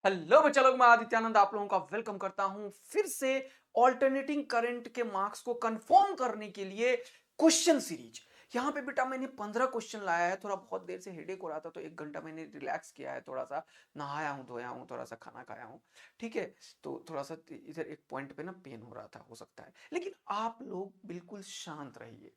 Hello बच्चा लोग, मैं आदित्यानंद आप लोगों का वेलकम करता हूं फिर से ऑल्टरनेटिंग करंट के मार्क्स को कंफर्म करने के लिए क्वेश्चन सीरीज। यहाँ पे बेटा मैंने 15 क्वेश्चन लाया है। थोड़ा बहुत देर से हेडेक हो रहा था तो 1 घंटा मैंने रिलैक्स किया है, थोड़ा सा नहाया हूँ, धोया हूँ, थोड़ा सा खाना खाया हूँ। ठीक है, तो थोड़ा सा इधर एक पॉइंट पे ना पेन हो रहा था, हो सकता है, लेकिन आप लोग बिल्कुल शांत रहिए,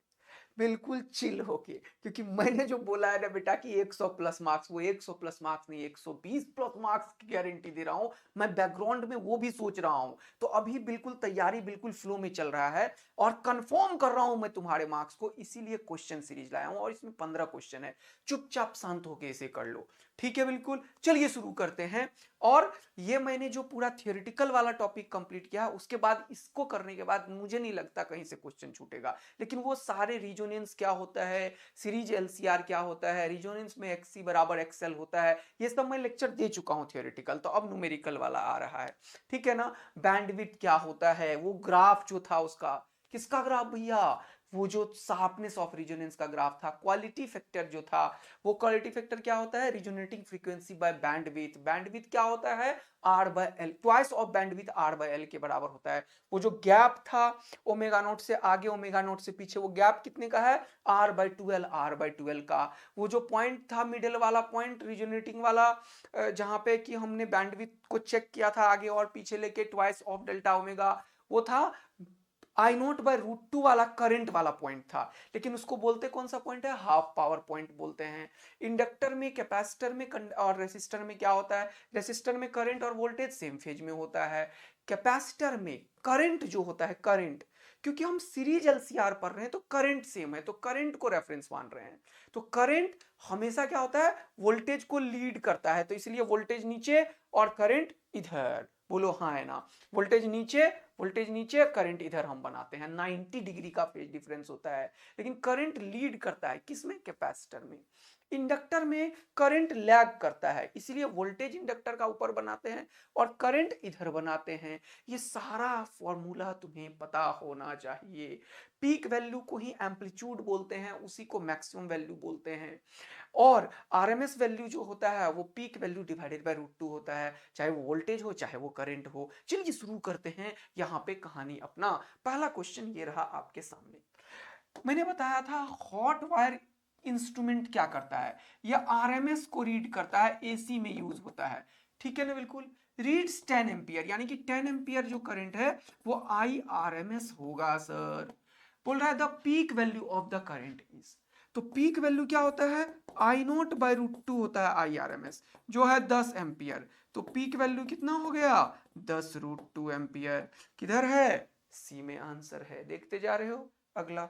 बिल्कुल चिल होके, क्योंकि मैंने जो बोला है ना बेटा कि 100 प्लस मार्क्स, वो 100 प्लस मार्क्स नहीं, 120 प्लस मार्क्स की गारंटी दे रहा हूं। मैं बैकग्राउंड में वो भी सोच रहा हूं, तो अभी बिल्कुल तैयारी बिल्कुल फ्लो में चल रहा है और कंफर्म कर रहा हूं मैं तुम्हारे मार्क्स को, इसीलिए क्वेश्चन सीरीज लाया हूं और इसमें 15 क्वेश्चन है। चुपचाप शांत होके इसे कर लो, ठीक है? बिल्कुल, चलिए शुरू करते हैं। और ये मैंने जो पूरा थियोरिटिकल वाला टॉपिक कंप्लीट किया, उसके बाद इसको करने के बाद मुझे नहीं लगता कहीं से क्वेश्चन छूटेगा। लेकिन वो सारे रीजोनेंस क्या होता है, सीरीज एलसीआर क्या होता है, रीजोनेंस में एक्सी बराबर एक्सएल होता है, ये सब मैं लेक्चर दे चुका हूं थियोरिटिकल। तो अब न्यूमेरिकल वाला आ रहा है, ठीक है ना? बैंडविड्थ क्या होता है, वो ग्राफ जो था उसका, किसका ग्राफ भैया? वो जो शार्पनेस ऑफ रिजोनेंस का ग्राफ था। क्वालिटी फैक्टर जो था, वो क्वालिटी फैक्टर क्या होता है? Resonating frequency by bandwidth. Bandwidth क्या होता है? R by L, twice of bandwidth R by L के बराबर होता है। वो जो गैप था ओमेगा नोट से आगे ओमेगा नोट से पीछे, वो गैप कितने का है? R by twelve, R by twelve का। वो जो पॉइंट था, मिडिल वाला पॉइंट, रिजोनेटिंग वाला, जहां पे कि हमने बैंडविड्थ को चेक किया था आगे और पीछे लेके, ट्वाइस ऑफ डेल्टा ओमेगा, वो था आई नोट बाय रूट टू वाला करंट वाला पॉइंट था। लेकिन उसको बोलते कौन सा पॉइंट है? हाफ पावर पॉइंट बोलते हैं। इंडक्टर में, कैपेसिटर में और रेसिस्टर में क्या होता है? रेसिस्टर में करंट और वोल्टेज सेम फेज में होता है। कैपेसिटर में करंट जो होता है, करंट, क्योंकि हम सीरीज एलसीआर पढ़ रहे हैं तो करंट सेम है, तो करंट को रेफरेंस मान रहे हैं। तो करंट हमेशा क्या होता है? वोल्टेज को लीड करता है, तो इसलिए वोल्टेज नीचे और करंट इधर। बोलो हाँ है ना? वोल्टेज नीचे, वोल्टेज नीचे, करंट इधर हम बनाते हैं। 90 डिग्री का फेज डिफरेंस होता है। लेकिन करंट लीड करता है किसमें? कैपेसिटर में। इंडक्टर में करंट लैग करता है, इसीलिए वोल्टेज इंडक्टर का ऊपर बनाते हैं और करंट इधर बनाते हैं। ये सारा फॉर्मूला तुम्हें पता होना चाहिए। पीक वैल्यू को ही एम्पलीट्यूड बोलते हैं, उसी को मैक्सिमम वैल्यू बोलते हैं। और आरएमएस वैल्यू जो होता है वो peak value divided by root two होता है, चाहे वो वोल्टेज हो चाहे वो करंट हो। चलिए शुरू करते हैं यहाँ पे कहानी अपना। पहला क्वेश्चन ये रहा आपके सामने। मैंने बताया था हॉट वायर इंस्ट्रूमेंट क्या करता है? यह आरएमएस को रीड करता है, एसी में यूज होता है, ठीक है ना? बिल्कुल, रीड्स 10 एम्पियर, यानी कि 10 एम्पियर जो करंट है वो आई आर एम एस होगा सर। बोल रहा है the peak value of the current is, तो पीक वैल्यू क्या होता है? आई नोट बाई रूट टू होता है आई आर एम एस, जो है 10 एम्पियर। तो पीक वैल्यू कितना हो गया? 10 रूट टू एम्पियर। किधर है? सी में आंसर है, देखते जा रहे हो। अगला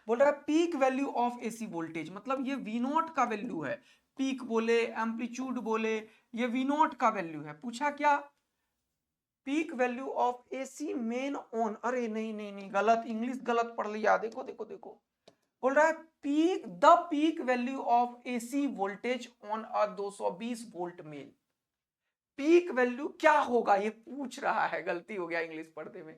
बोल रहा है peak value of AC voltage, मतलब ये वी नॉट का वैल्यू है। पीक बोले, एम्पलीट्यूड बोले, ये वी नॉट का वैल्यू है। पूछा क्या? Peak value of AC main on, अरे नहीं नहीं नहीं, गलत, इंग्लिश गलत पढ़ लिया। देखो देखो देखो, बोल रहा है peak, the peak value of AC voltage on a 220 volt main. Peak value क्या होगा ये पूछ रहा है, गलती हो गया इंग्लिश पढ़ते में।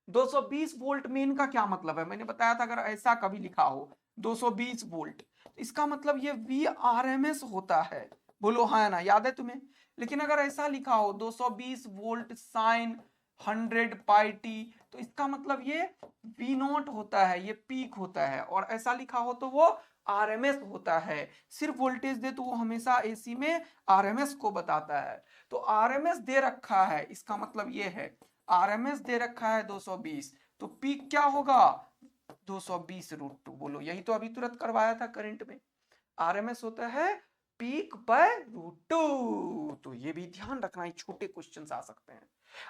220 वोल्ट मेन का क्या मतलब है? मैंने बताया था अगर ऐसा कभी लिखा हो 220 वोल्ट, इसका मतलब ये वी आर एम एस होता है। बोलो हाँ ना, याद है तुम्हें? लेकिन अगर ऐसा लिखा हो 220 वोल्ट साइन 100 पाई टी, तो इसका मतलब ये वी नॉट होता है, ये पीक होता है। और ऐसा लिखा हो तो वो आरएमएस होता है। सिर्फ वोल्टेज दे तो वो हमेशा एसी में आरएमएस को बताता है। तो आरएमएस दे रखा है, इसका मतलब ये है आरएमएस दे रखा है 220, तो पीक क्या होगा? 220 रूट टू। बोलो, यही तो अभी तुरंत करवाया था करंट में। आरएमएस होता है पीक बाय रूट टू। तो ये भी ध्यान रखना, है छोटे क्वेश्चंस आ सकते हैं।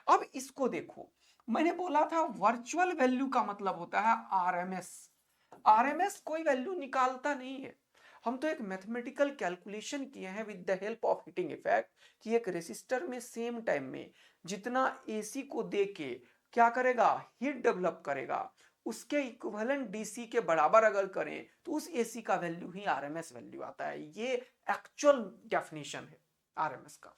अब इसको देखो, मैंने बोला था वर्चुअल वैल्यू का मतलब होता है आरएमएस। आरएमएस कोई वैल्यू निकालता नहीं है, हम तो एक मैथमेटिकल कैलकुलेशन किए हैं with the help of heating effect, कि एक रेसिस्टर में सेम टाइम में जितना एसी को दे के क्या करेगा? हीट डेवलप करेगा, उसके इक्विवेलेंट डीसी के बराबर अगर करें तो उस एसी का वैल्यू ही आरएमएस वैल्यू आता है। ये एक्चुअल डेफिनेशन है आरएमएस का।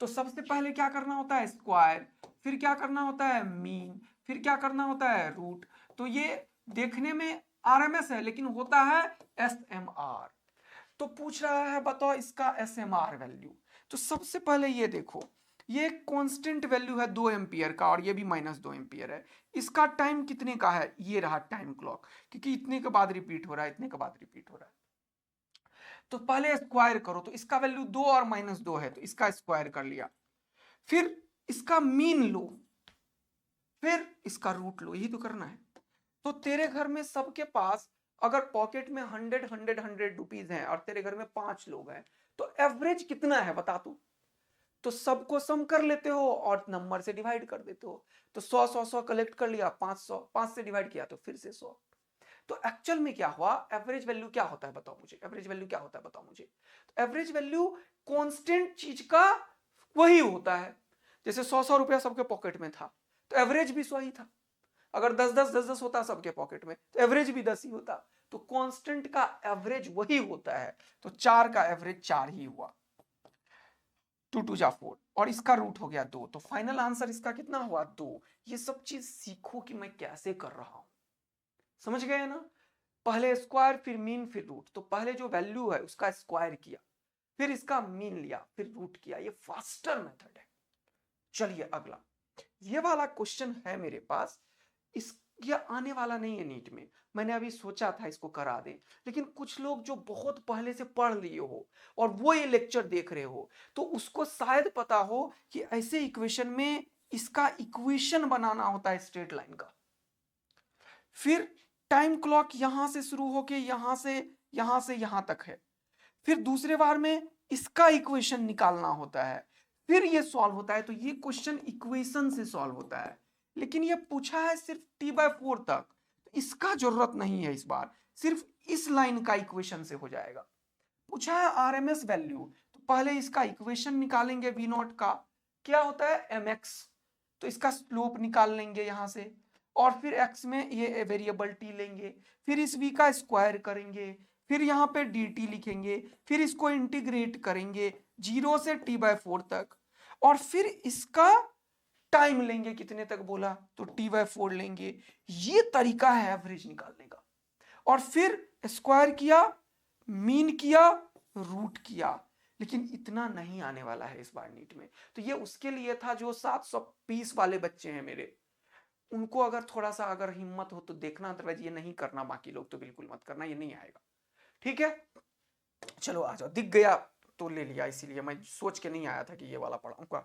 तो सबसे पहले क्या करना होता है? स्क्वायर, फिर क्या करना होता है? मीन, फिर क्या करना होता है? रूट। तो ये देखने में आरएमएस है लेकिन होता है एस एम आर। तो पूछ रहा है बताओ इसका एस एम आर वैल्यू। तो सबसे पहले ये देखो, ये कांस्टेंट वैल्यू है 2 एम्पियर का और ये भी -2 एम्पियर है। इसका टाइम कितने का है, ये रहा टाइम क्लॉक, क्योंकि इतने के बाद रिपीट हो रहा है, इतने के बाद रिपीट हो रहा है। तो पहले स्क्वायर करो, तो इसका वैल्यू 2 और -2 है, तो इसका स्क्वायर कर लिया। फिर इसका मीन लो, फिर इसका रूट लो, यही तो करना है। तो तेरे घर में सबके पास अगर पॉकेट में 100 रुपीज हैं और तेरे घर में 5 लोग हैं, तो एवरेज कितना है बता तू। तो सबको सम कर लेते हो और नंबर से डिवाइड कर देते हो। तो 100 कलेक्ट कर लिया, 500, 5 से डिवाइड किया तो फिर से 100। तो एक्चुअल में क्या हुआ, एवरेज वैल्यू क्या होता है बताओ मुझे, एवरेज वैल्यू क्या होता है बताओ मुझे। तो एवरेज वैल्यू कांस्टेंट चीज का वही होता है। जैसे 100 रुपया सबके पॉकेट में था, तो एवरेज भी 100 ही था। अगर 10 होता सबके पॉकेट में, तो एवरेज भी 10 ही होता। तो कांस्टेंट का एवरेज वही होता है। तो 4 का एवरेज 4 ही हुआ, 2 2 जा 4, और इसका रूट हो गया 2। तो फाइनल आंसर इसका कितना हुआ, 2। ये सब चीज सीखो कि मैं कैसे कर रहा हूं, समझ गए ना। पहले स्क्वायर, फिर मीन, फिर रूट। तो पहले जो वैल्यू है उसका स्क्वायर किया, फिर इसका मीन लिया, फिर रूट किया। ये फास्टर मेथड है। चलिए अगला, ये वाला क्वेश्चन है मेरे पास। इस ये आने वाला नहीं है नीट में, मैंने अभी सोचा था इसको करा दें, लेकिन कुछ लोग जो बहुत पहले से पढ़ लिए हो और वो ये लेक्चर देख रहे हो, तो उसको शायद पता हो कि ऐसे इक्वेशन में इसका इक्वेशन बनाना होता है स्ट्रेट लाइन का। फिर टाइम क्लॉक यहां से शुरू होके यहां से यहां तक है। फिर दूसरे बार में इसका इक्वेशन निकालना होता है, फिर ये सॉल्व होता है। तो ये क्वेश्चन इक्वेशन से सॉल्व होता है, लेकिन ये पूछा है सिर्फ t/4 तक। इसका जरूरत नहीं है, इस बार सिर्फ इस लाइन का इक्वेशन से हो जाएगा। पूछा है आरएमएस वैल्यू, तो पहले इसका इक्वेशन निकालेंगे वी नॉट का, क्या होता है mx। तो इसका स्लोप निकाल लेंगे यहां से, और फिर x में ये वेरिएबल t लेंगे, फिर इस v का स्क्वायर करेंगे, फिर यहाँ पे dt लिखेंगे, फिर इसको इंटीग्रेट करेंगे 0 से t/4 तक, और फिर इसका टाइम लेंगे, कितने तक बोला, तो t/4 लेंगे। ये तरीका है एवरेज निकालने का। और फिर स्क्वायर किया, मीन किया, रूट किया। लेकिन इतना नहीं आने वाला है इस बार नीट में। तो ये उसके लिए था जो 720 वाले बच्चे हैं मेरे, उनको अगर थोड़ा सा अगर हिम्मत हो तो देखना, अदरवाइज ये नहीं करना। बाकी लोग तो बिल्कुल मत करना, ये नहीं आएगा। ठीक है, चलो आ जाओ। दिख गया तो ले लिया, इसीलिए मैं सोच के नहीं आया था कि ये वाला पढ़ाऊंगा।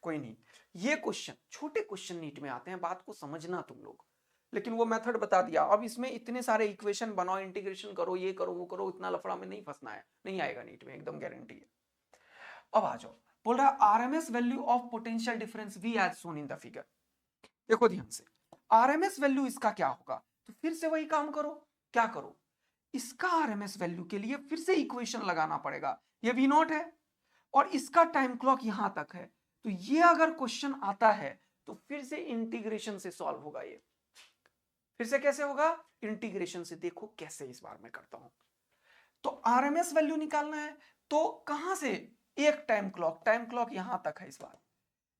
कोई नहीं, ये क्वेश्चन छोटे क्वेश्चन नीट में आते हैं, बात को समझना तुम लोग। लेकिन वो मेथड बता दिया। अब इसमें इतने सारे इक्वेशन बनाओ, इंटीग्रेशन करो, ये करो वो करो, इतना लफड़ा में नहीं फंसना है, नहीं आएगा नीट में, एकदम गारंटी है। अब आ जाओ, बोल रहा है RMS value of potential difference V as shown in the figure. देखो ध्यान से, आरएमएस वैल्यू इसका क्या होगा। तो फिर से वही काम करो, क्या करो, इसका आरएमएस वैल्यू के लिए फिर से इक्वेशन लगाना पड़ेगा। ये वी नॉट है और इसका टाइम क्लॉक यहां तक है। तो ये अगर क्वेश्चन आता है तो फिर से इंटीग्रेशन से सॉल्व होगा। ये फिर से कैसे होगा, इंटीग्रेशन से। देखो कैसे इस बार मैं करता हूं। तो आरएमएस वैल्यू निकालना है, तो कहां से, एक टाइम क्लॉक यहां तक है इस बार।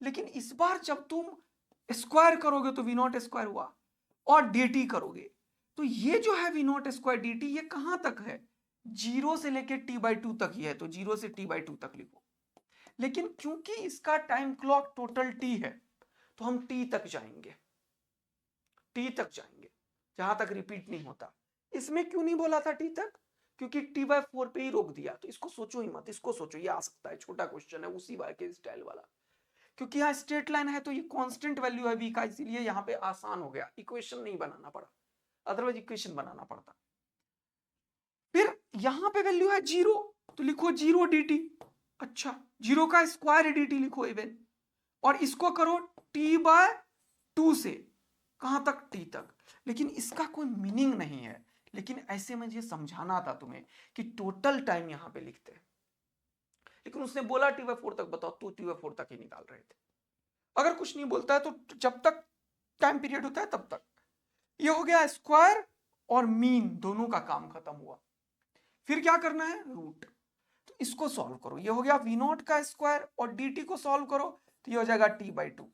लेकिन इस बार जब तुम स्क्वायर करोगे तो वी नॉट स्क्वायर हुआ, और dt करोगे तो ये जो है वी नॉट स्क्वायर dt, ये कहां तक है, 0 से लेके t/2 तक ही है। तो 0 से t/2 तक लिखो। लेकिन क्योंकि इसका टाइम क्लॉक टोटल t है, तो हम t तक जाएंगे, t तक जाएंगे जहां तक रिपीट नहीं होता। इसमें क्यों नहीं बोला था t तक, क्योंकि t/4 पे ही रोक दिया। तो इसको सोचो ही मत, इसको सोचो, ये आ सकता है, छोटा क्वेश्चन है उसी बार के स्टाइल वाला। क्योंकि यहाँ स्ट्रेट लाइन है तो ये कांस्टेंट वैल्यू है v का, इसीलिए यहाँ पे आसान हो गया, इक्वेशन नहीं बनाना पड़ा, अदरवाइज इक्वेशन बनाना पड़ता। फिर यहाँ पे वैल्यू है 0, तो लिखो 0 dt। अच्छा, 0 का स्क्वायर dt लिखो इवन, और इसको करो t/2 से कहां तक, t तक। लेकिन इसका कोई मीनिंग नहीं है, लेकिन ऐसे मुझे समझाना था तुम्हें कि टोटल टाइम यहां पे लिखते हैं। लेकिन उसने बोला t/4 तक बताओ, तो t/4 तक ही निकाल रहे थे। अगर कुछ नहीं बोलता है तो जब तक टाइम पीरियड होता है तब तक। ये हो गया स्क्वायर और मीन, दोनों का काम खत्म हुआ। फिर क्या करना है, रूट। तो इसको सॉल्व करो, ये हो गया वी नॉट का स्क्वायर, और dt को सॉल्व करो तो ये हो जाएगा t/2।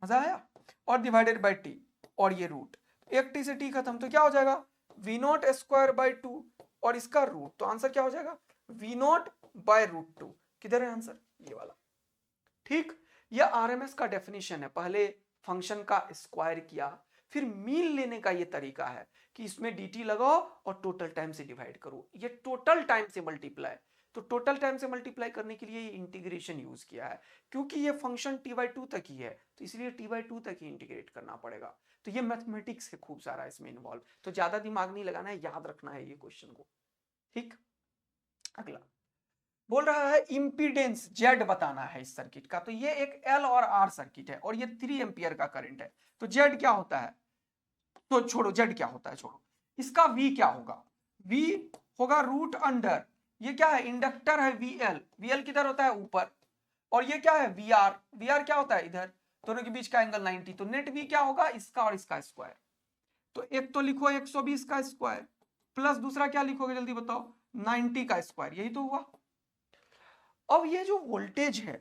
मजा आया, और डिवाइडेड बाई t, और ये रूट, एक t से t खत्म, तो क्या हो जाएगा वी नॉट स्क्वायर बाई 2, और इसका रूट। तो आंसर क्या हो जाएगा, वी नॉट बाय √2। किधर है आंसर, ये वाला। ठीक, ये आरएमएस का डेफिनेशन है। पहले फंक्शन का स्क्वायर किया, फिर मीन लेने का ये तरीका है कि इसमें dt लगाओ और टोटल टाइम से डिवाइड करो। ये टोटल टाइम से मल्टीप्लाई, तो टोटल टाइम से मल्टीप्लाई करने के लिए ये इंटीग्रेशन यूज किया है। क्योंकि ये फंक्शन t/2 तक ही है तो इसलिए t/2 तक ही इंटीग्रेट करना पड़ेगा। तो ये मैथमेटिक्स है खूब सारा इसमें इन्वॉल्व, तो ज्यादा दिमाग नहीं लगाना है, याद रखना है ये क्वेश्चन को। ठीक, अगला बोल रहा है इम्पीडेंस जेड बताना है इस सर्किट का। तो ये एक एल और आर सर्किट है और ये 3 एम्पियर का करंट है। तो जेड क्या होता है, तो छोड़ो जेड क्या होता है छोड़ो, इसका वी क्या होगा, वी होगा रूट अंडर, ये क्या है इंडक्टर है वीएल, वीएल किधर होता है ऊपर, और ये क्या है वीआर, वीआर क्या होता है इधर, दोनों के बीच का एंगल 90। तो नेट वी क्या होगा इसका और इसका स्क्वायर। तो एक तो लिखो 120 का स्क्वायर प्लस दूसरा क्या लिखोगे जल्दी बताओ 90 का स्क्वायर, यही तो हुआ। अब ये जो वोल्टेज है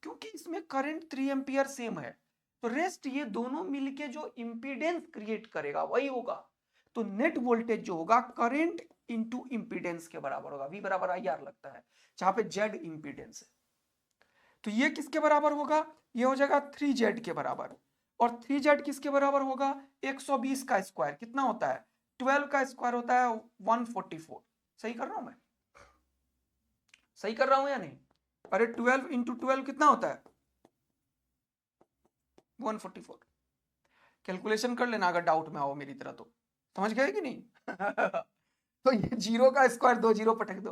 क्योंकि इसमें करंट 3 एम्पियर सेम है तो रेस्ट ये दोनों मिलके जो इंपीडेंस क्रिएट करेगा वही होगा। तो नेट वोल्टेज जो होगा करंट इंटू इंपीडेंस के बराबर होगा, V बराबर IR लगता है जहां पे Z इंपीडेंस है। तो ये किसके बराबर होगा, ये हो जाएगा 3Z के बराबर, और 3Z किसके बराबर होगा 120 का स्क्वायर कितना होता है 12 का स्क्वायर होता है 144। सही कर रहा हूं मैं, सही कर रहा हूं या नहीं, अरे 12 इंटू 12 कितना होता है 144। कैलकुलेशन कर लेना अगर डाउट में आओ मेरी तरह, तो समझ गए कि नहीं तो ये जीरो का स्क्वायर 2 जीरो पटक दो,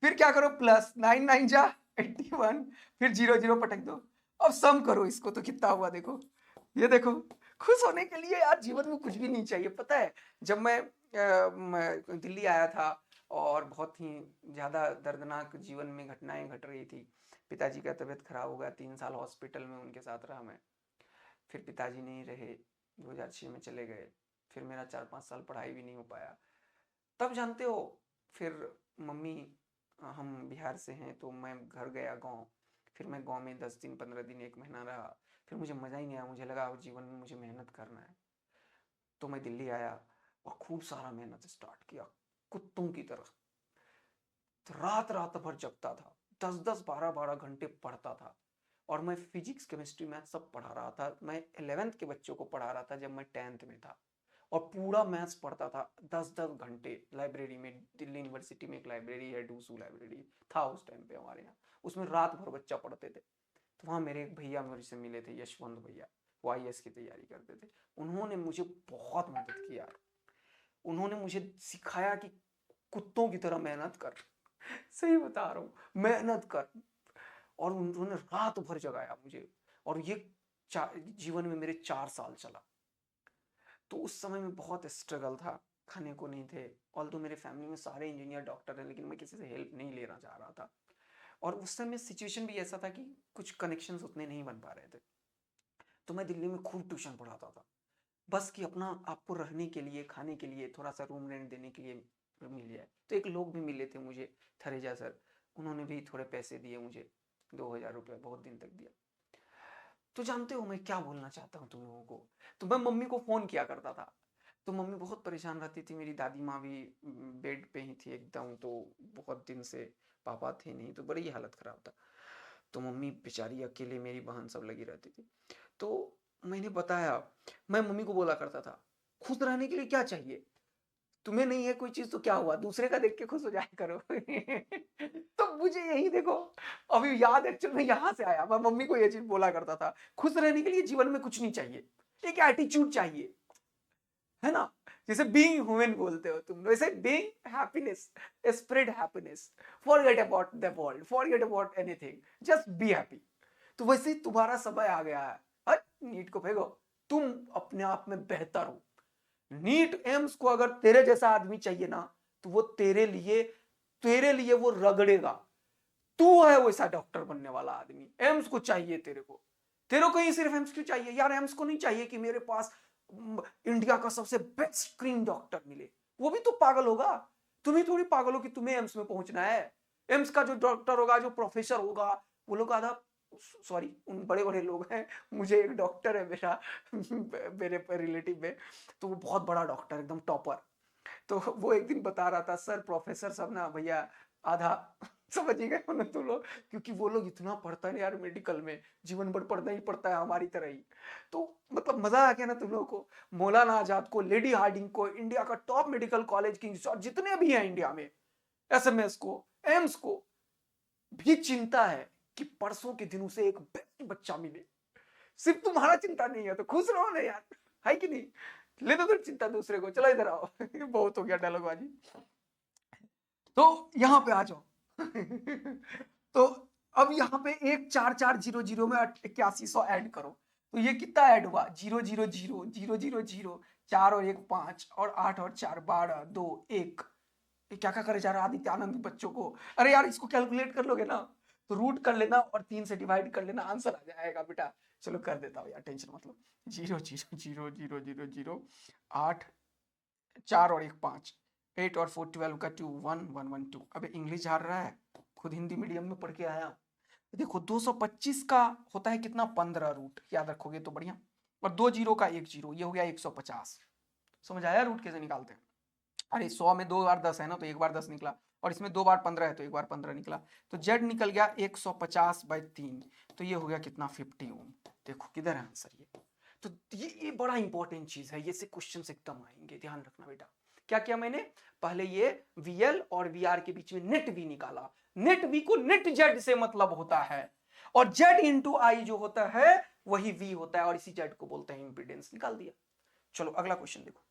फिर क्या करो प्लस 9 9 जा 81, फिर 0 0 पटक दो। अब सम करो इसको तो कितना हुआ देखो, ये देखो। खुश होने के लिए यार जीवन में कुछ भी नहीं चाहिए। पता है जब मैं दिल्ली आया था और बहुत ही ज्यादा दर्दनाक जीवन में घटनाएं घट रही थी, पिताजी का तबीयत खराब हो गया, 3 साल हॉस्पिटल में उनके साथ रहा मैं, फिर पिताजी नहीं रहे, 2006 में चले गए, फिर मेरा 4-5 साल पढ़ाई भी नहीं हो पाया। तब जानते हो फिर मम्मी, हम बिहार से हैं तो मैं घर गया गांव, फिर मैं गांव में 10 दिन 15 दिन 1 महीना रहा, फिर मुझे मज़ा ही नहीं आया, मुझे लगा अब जीवन में मुझे मेहनत करना है। तो मैं दिल्ली आया और खूब सारा मेहनत स्टार्ट किया कुत्तों की तरह। तो रात रात भर जगता था, 10-10 12-12 घंटे पढ़ता था, और मैं फिजिक्स केमिस्ट्री मैथ सब पढ़ा रहा था। मैं 11th के बच्चों को पढ़ा रहा था जब मैं 10th में था, और पूरा मैथ्स पढ़ता था 10-10 घंटे लाइब्रेरी में। दिल्ली यूनिवर्सिटी में एक लाइब्रेरी है, डूसू लाइब्रेरी था उस टाइम पे हमारे यहाँ, उसमें रात भर बच्चा पढ़ते थे। तो वहाँ मेरे एक भैया मेरे से मिले थे, यशवंत भैया, वो IAS की तैयारी करते थे। उन्होंने मुझे बहुत मदद की यार, उन्होंने मुझे सिखाया कि कुत्तों की तरह मेहनत कर सही बता रहा हूँ, मेहनत कर। और उन्होंने रात भर जगाया मुझे, और ये जीवन में मेरे 4 साल चला। तो उस समय में बहुत स्ट्रगल था, खाने को नहीं थे, ऑल तो मेरे फैमिली में सारे इंजीनियर डॉक्टर हैं, लेकिन मैं किसी से हेल्प नहीं लेना चाह रहा था। और उस समय सिचुएशन भी ऐसा था कि कुछ कनेक्शंस उतने नहीं बन पा रहे थे। तो मैं दिल्ली में खूब ट्यूशन पढ़ाता था, बस कि अपना आपको रहने के लिए, खाने के लिए, थोड़ा सा रूम रेंट देने के लिए मिल जाए। तो एक लोग भी मिले थे मुझे, थरेजा सर, उन्होंने भी थोड़े पैसे दिए मुझे, 2000 रुपये बहुत दिन तक दिया। तो जानते हो मैं क्या बोलना चाहता हूँ तुम लोगों को, तो मैं मम्मी को फ़ोन किया करता था, तो मम्मी बहुत परेशान रहती थी। मेरी दादी माँ भी बेड पे ही थी एकदम, तो बहुत दिन से पापा थे नहीं, तो बड़ी हालत ख़राब था। तो मम्मी बेचारी अकेले, मेरी बहन सब लगी रहती थी। तो मैंने बताया, मैं मम्मी को बोला करता था खुश रहने के लिए क्या चाहिए, तुम्हें नहीं है कोई चीज तो क्या हुआ, दूसरे का देख के खुश हो जाया करो तो मुझे यही देखो अभी याद एक्चुअल में यहाँ से आया। मैं मम्मी को ये चीज बोला करता था, खुश रहने के लिए जीवन में कुछ नहीं चाहिए, एक एटीट्यूड चाहिए, है ना। जैसे बीइंग ह्यूमन बोलते हो तुम, वैसे being happiness, spread happiness, forget about the world, forget about anything, just be happy. तो वैसे ही तुम्हारा समय आ गया है, हट नीट को फेंको, तुम अपने आप में बेहतर हो। नीट एम्स को अगर तेरे जैसा आदमी चाहिए ना, तो वो तेरे लिए वो रगड़ेगा। तू है वैसा डॉक्टर बनने वाला आदमी, एम्स को चाहिए तेरे को। तेरे को ही सिर्फ एम्स क्यों चाहिए यार, एम्स को नहीं चाहिए कि मेरे पास इंडिया का सबसे बेस्ट स्क्रीन डॉक्टर मिले, वो भी तो पागल होगा। तुम ही थोड़ी पागल हो कि तुम्हें एम्स में पहुंचना है। एम्स का जो डॉक्टर होगा, जो प्रोफेसर होगा, वो लोग आधा, सॉरी उन बड़े बड़े लोग हैं, मुझे एक डॉक्टर है मेरा मेरे रिलेटिव में, तो वो बहुत बड़ा डॉक्टर एकदम टॉपर। तो वो एक दिन बता रहा था, सर प्रोफेसर सब ना भैया आधा समझ ही गए हो ना तुम लोग, क्योंकि वो लोग इतना पढ़ता है यार मेडिकल में, जीवन भर पढ़ना ही पड़ता है हमारी तरह ही। तो मतलब मजा आ गया ना तुम लोगों को। मौलाना आजाद को, लेडी हार्डिंग को, इंडिया का टॉप मेडिकल कॉलेज किंग्स और जितने भी हैं इंडिया में, एसएमएस को, एम्स को भी चिंता है कि परसों के दिन उसे एक बेस्ट बच्चा मिले। सिर्फ तुम्हारा चिंता नहीं है तो खुश रहो ना यार, है कि नहीं? ले दो फिर चिंता दूसरे को, चलो इधर आओ। बहुत हो गया डायलॉगबाजी। तो यहां पे आ जाओ। तो अब यहाँ पे 14400 में 8100 ऐड करो, तो ये कितना ऐड हुआ? 0000000, 4 और 1 5 और 8 और 4 12 2 1। ये क्या क्या करे जा रहा है आदित्य आनंद बच्चों को? अरे यार इसको कैलकुलेट कर लोगे ना तो रूट कर लेना और 3 से डिवाइड कर लेना, आंसर आ जाएगा बेटा। चलो कर देता हूँ यार, टेंशन मतलब 0 0 0 0 0 8 4 और 1 5, 8 और 4 12 का 2 1 1 1 2। अबे इंग्लिश हार रहा है, खुद हिंदी मीडियम में पढ़ के आया। देखो 225 का होता है कितना? 15 रूट, याद रखोगे तो बढ़िया। और 2 जीरो का 1 जीरो, ये हो गया 150। समझ आया रूट कैसे निकालते हैं? अरे 100 में 2 बार 10 है ना, तो एक बार 10 निकला, और इसमें 2 बार 15 है तो एक बार 15 निकला, तो जेड निकल गया 150/3। तो ये हो गया कितना? 50 ओम। देखो किधर है आंसर ये। तो ये बड़ा इंपॉर्टेंट चीज है, ये से क्वेश्चन एकदम आएंगे, ध्यान रखना बेटा। क्या किया मैंने? पहले ये वीएल और वीआर के बीच में नेट वी निकाला। नेट वी को नेट जेड से मतलब होता है, और जेड इंटू आई जो होता है वही वी होता है, और इसी जेड को बोलते हैं इंपीडेंस। निकाल दिया। चलो अगला क्वेश्चन देखो।